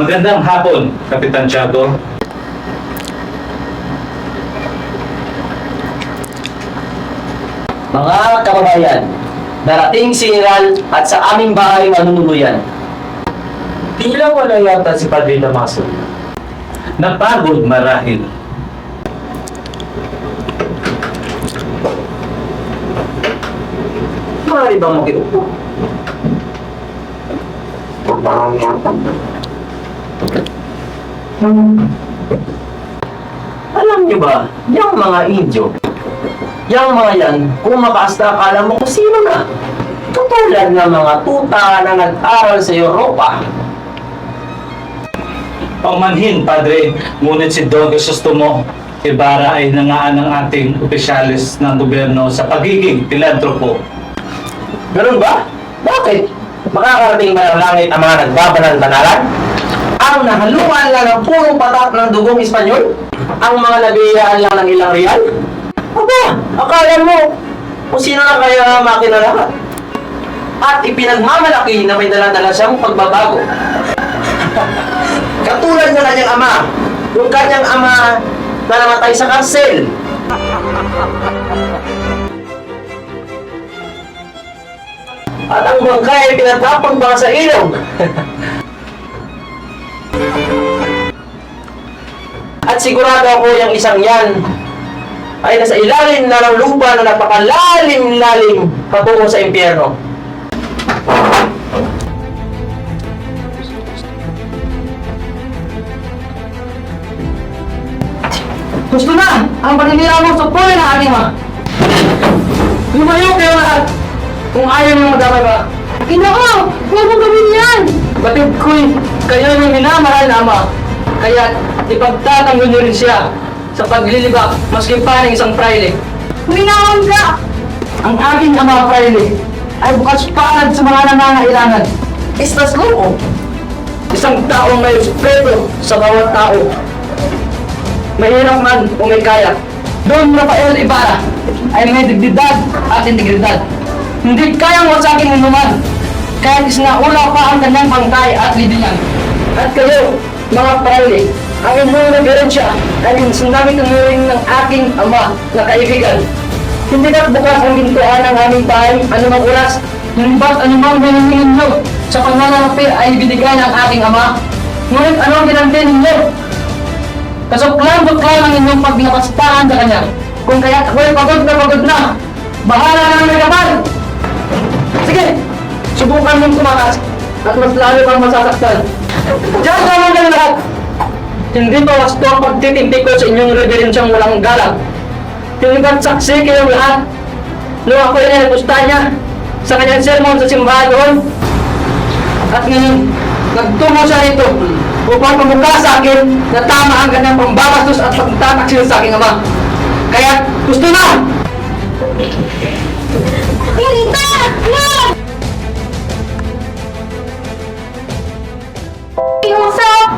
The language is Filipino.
Magandang hapon, Kapitan Tiago. Mga kababayan, darating si General at sa aming bahay manunuluyan. Tila wala yata si Padre Damaso. Napagod marahil. Maaari bang makiupo? Alam niyo ba, yung mga Indio, yung mga yan, kung makasta akala mo kung sino na. Katulad ng mga tuta na nag-aral sa Europa. Paumanhin, Padre, ngunit si Don Crisostomo Ibarra ay nangaan ng ating opisyalis ng gobyerno sa pagiging pilantropo. Ganun ba? Bakit? Makakarating ba ng langit ang mga nagbabanal-banalan? Ang nahaluan lang ng purong patak ng dugong Espanyol? Ang mga nabiyayaan lang ng ilang real? Aba, akala mo kung sino na kaya nga makina lahat? At ipinagmamalaki na may dala-dala siyang pagbabago. Katulad ng kanyang ama, yung kanyang ama na namatay sa karsel. At ang bangkay ay pinatapang pa sa ilog. At sigurado ako yung isang yan ay nasa ilalim na ng lupa na napakalalim-lalim patungo sa impyerno. Gusto na! Ang paninira mo sa puwi na aking ma! Lumayo kayo lahat! Kung ayaw niyo madamay ba? Ginoo! Huwag mo gawin yan! Batid ko'y kayo yung minamahal na ama. Kaya ipagtatanggol niyo rin siya sa paglilibak maski pa ng isang praile. Minahon ka! Ang aking ama praile ay bukas palad sa mga nangangailangan. Istas loko! Isang taong may respeto sa bawat tao. Mahirap man kung may kaya. Don Rafael Ibarra ay may dignidad at integridad. Hindi kayang wasakin ng naman kahit isinaula pa ang kanyang bangkay at libingan. At kayo, mga praile, ang inyong reverensya ay sinamit ang muling ng aking ama na kaibigan. Hindi na bukas ang bintuan ng aming bahay anumang oras, ngunit anumang hinihingin nyo sa pangangapi ay binigay ng aking ama. Ngunit anong ginanti ninyo? Kasuklan-buklan ang inyong paglapastahan sa kanya. Kung kaya't ako'y pagod na, bahala na may kapal! Sige, subukan mong tumakas at mas lalo kang masasaktan. Diyan ka lang kayo lahat! Hindi pa wasto ang pagtitinti ko sa inyong reverensyang walang galang. Hinigat saksi kayong lahat nung ako'y nilapusta niya sa kanyang sermon sa simbahan doon. At ngayon, nagtungo siya rito upang pamukha sa akin na tama ang kanyang pambabastos at pagtataksil sa aking ama. Kaya gusto na! Hindi! No! Iusap!